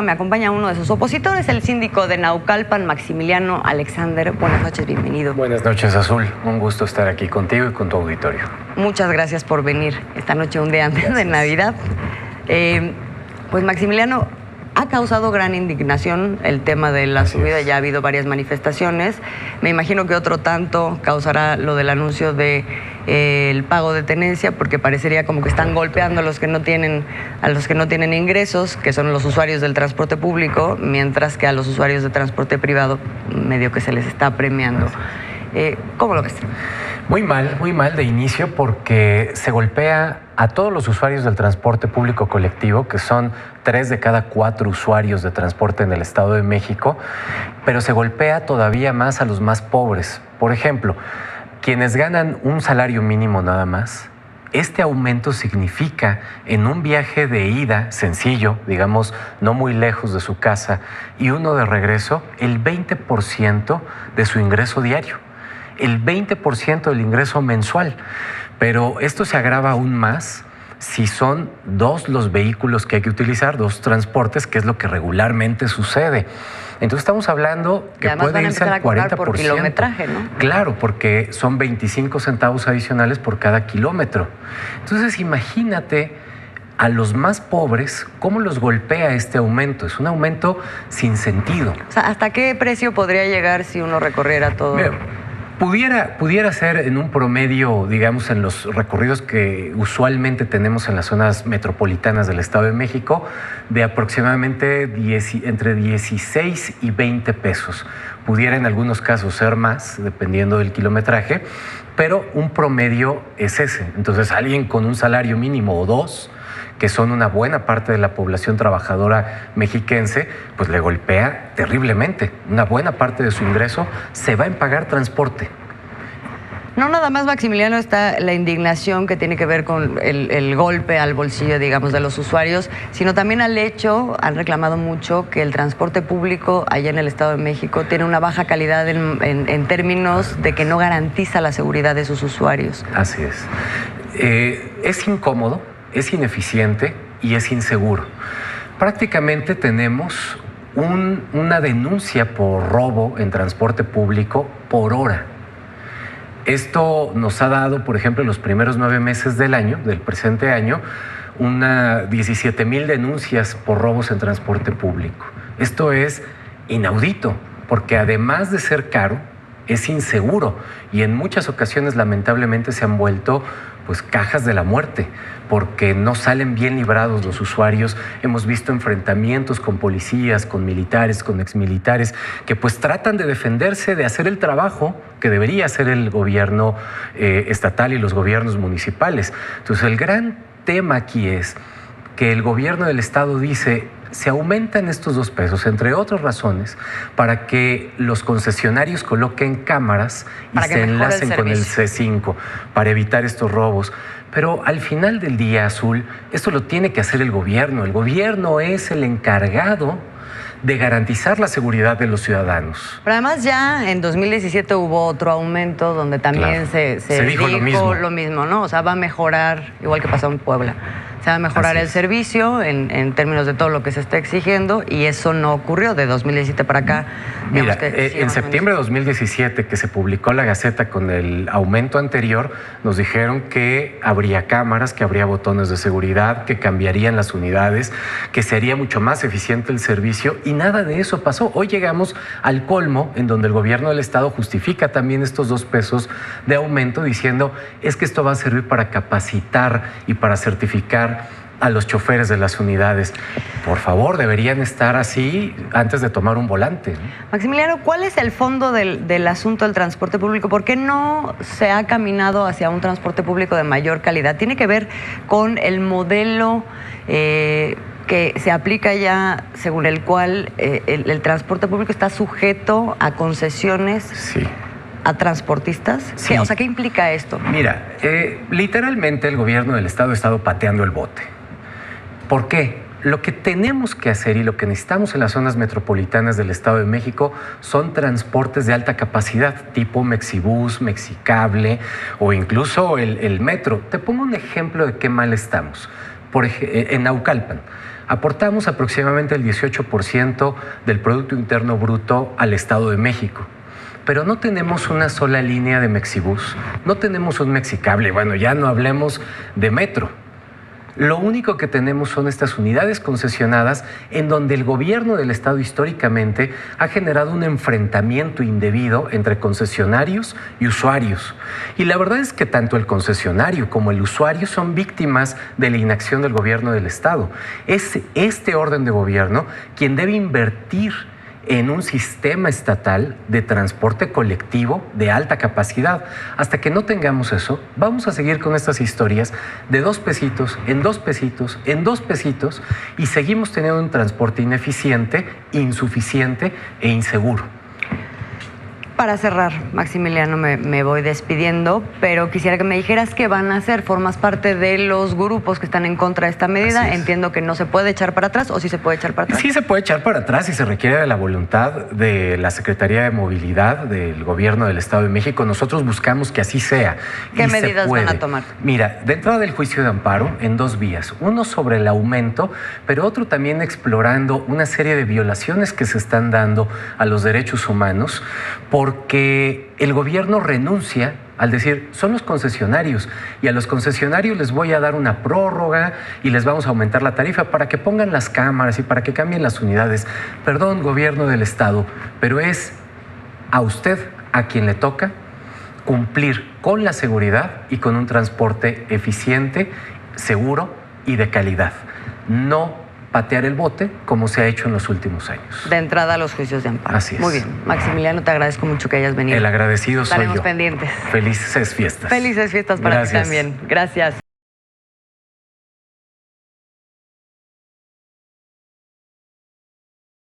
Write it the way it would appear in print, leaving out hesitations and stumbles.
Me acompaña uno de sus opositores, el síndico de Naucalpan, Maximiliano Alexander. Buenas noches, bienvenido. Buenas noches, Azul. Un gusto estar aquí contigo y con tu auditorio. Muchas gracias por venir esta noche, un día antes de Navidad. Pues Maximiliano, ha causado gran indignación el tema de la subida, ya ha habido varias manifestaciones. Me imagino que otro tanto causará lo del anuncio de el pago de tenencia, porque parecería como que están golpeando a los que no tienen ingresos, que son los usuarios del transporte público, mientras que a los usuarios de transporte privado medio que se les está premiando. ¿Cómo lo ves? Muy mal de inicio, porque se golpea a todos los usuarios del transporte público colectivo, que son 3 de cada 4 usuarios de transporte en el Estado de México, pero se golpea todavía más a los más pobres. Por ejemplo, quienes ganan un salario mínimo nada más, este aumento significa en un viaje de ida sencillo, digamos, no muy lejos de su casa, y uno de regreso, el 20% de su ingreso diario, el 20% del ingreso mensual. Pero esto se agrava aún más si son 2 los vehículos que hay que utilizar, 2 transportes, que es lo que regularmente sucede. Entonces estamos hablando que puede irse al 40%. Por kilometraje, ¿no? Claro, porque son 25 centavos adicionales por cada kilómetro. Entonces imagínate a los más pobres cómo los golpea este aumento. Es un aumento sin sentido. O sea, ¿hasta qué precio podría llegar si uno recorriera todo? Mira, Pudiera ser en un promedio, digamos, en los recorridos que usualmente tenemos en las zonas metropolitanas del Estado de México, de aproximadamente entre 16 y 20 pesos. Pudiera en algunos casos ser más, dependiendo del kilometraje, pero un promedio es ese. Entonces, alguien con un salario mínimo o 2, que son una buena parte de la población trabajadora mexiquense, pues le golpea terriblemente. Una buena parte de su ingreso se va en pagar transporte. No nada más, Maximiliano, está la indignación que tiene que ver con el golpe al bolsillo, digamos, de los usuarios, sino también al hecho, han reclamado mucho, que el transporte público allá en el Estado de México tiene una baja calidad en términos de que no garantiza la seguridad de sus usuarios. Así es. Es incómodo, es ineficiente y es inseguro. Prácticamente tenemos una denuncia por robo en transporte público por hora. Esto nos ha dado, por ejemplo, en los primeros 9 meses del año, del presente año, 17,000 denuncias por robos en transporte público. Esto es inaudito, porque además de ser caro, es inseguro y en muchas ocasiones lamentablemente se han vuelto pues cajas de la muerte, porque no salen bien librados los usuarios. Hemos visto enfrentamientos con policías, con militares, con exmilitares, que pues tratan de defenderse, de hacer el trabajo que debería hacer el gobierno estatal y los gobiernos municipales. Entonces el gran tema aquí es que el gobierno del estado dice: se aumentan estos 2 pesos, entre otras razones, para que los concesionarios coloquen cámaras y se enlacen con el C5 para evitar estos robos. Pero al final del día, Azul, esto lo tiene que hacer el gobierno. El gobierno es el encargado de garantizar la seguridad de los ciudadanos. Pero además ya en 2017 hubo otro aumento donde también se dijo lo mismo, ¿no? O sea, va a mejorar, igual que pasó en Puebla, se va a mejorar el servicio en términos de todo lo que se está exigiendo, y eso no ocurrió de 2017 para acá. Mira, en septiembre de 2017, que se publicó la Gaceta con el aumento anterior, nos dijeron que habría cámaras, que habría botones de seguridad, que cambiarían las unidades, que sería mucho más eficiente el servicio, y nada de eso pasó. Hoy llegamos al colmo, en donde el gobierno del estado justifica también estos 2 pesos de aumento, diciendo: es que esto va a servir para capacitar y para certificar a los choferes de las unidades. Por favor, deberían estar así antes de tomar un volante. Maximiliano, ¿cuál es el fondo del asunto del transporte público? ¿Por qué no se ha caminado hacia un transporte público de mayor calidad? ¿Tiene que ver con el modelo que se aplica ya, según el cual el transporte público está sujeto a concesiones? Sí. ¿A transportistas? Sí. O sea, ¿qué implica esto? Mira, literalmente el gobierno del estado ha estado pateando el bote. ¿Por qué? Lo que tenemos que hacer y lo que necesitamos en las zonas metropolitanas del Estado de México son transportes de alta capacidad, tipo Mexibus, Mexicable o incluso el metro. Te pongo un ejemplo de qué mal estamos. En Naucalpan Aportamos aproximadamente el 18% del Producto Interno Bruto al Estado de México. Pero no tenemos una sola línea de Mexibus, no tenemos un Mexicable, bueno, ya no hablemos de metro. Lo único que tenemos son estas unidades concesionadas en donde el gobierno del estado históricamente ha generado un enfrentamiento indebido entre concesionarios y usuarios. Y la verdad es que tanto el concesionario como el usuario son víctimas de la inacción del gobierno del estado. Es este orden de gobierno quien debe invertir en un sistema estatal de transporte colectivo de alta capacidad. Hasta que no tengamos eso, vamos a seguir con estas historias de 2 pesitos, en 2 pesitos, en 2 pesitos, y seguimos teniendo un transporte ineficiente, insuficiente e inseguro. Para cerrar, Maximiliano, me voy despidiendo, pero quisiera que me dijeras qué van a hacer. Formas parte de los grupos que están en contra de esta medida. Entiendo que no se puede echar para atrás, ¿o sí se puede echar para atrás? Sí se puede echar para atrás y se requiere de la voluntad de la Secretaría de Movilidad del Gobierno del Estado de México. Nosotros buscamos que así sea. ¿Qué medidas van a tomar? Mira, de entrada del juicio de amparo en 2 vías. Uno sobre el aumento, pero otro también explorando una serie de violaciones que se están dando a los derechos humanos, porque el gobierno renuncia al decir, son los concesionarios, y a los concesionarios les voy a dar una prórroga y les vamos a aumentar la tarifa para que pongan las cámaras y para que cambien las unidades. Perdón, gobierno del estado, pero es a usted a quien le toca cumplir con la seguridad y con un transporte eficiente, seguro y de calidad. No patear el bote como se ha hecho en los últimos años. De entrada a los juicios de amparo. Así es. Muy bien. Maximiliano, te agradezco mucho que hayas venido. El agradecido soy yo. Estaremos pendientes. Felices fiestas. Felices fiestas para ti también. Gracias.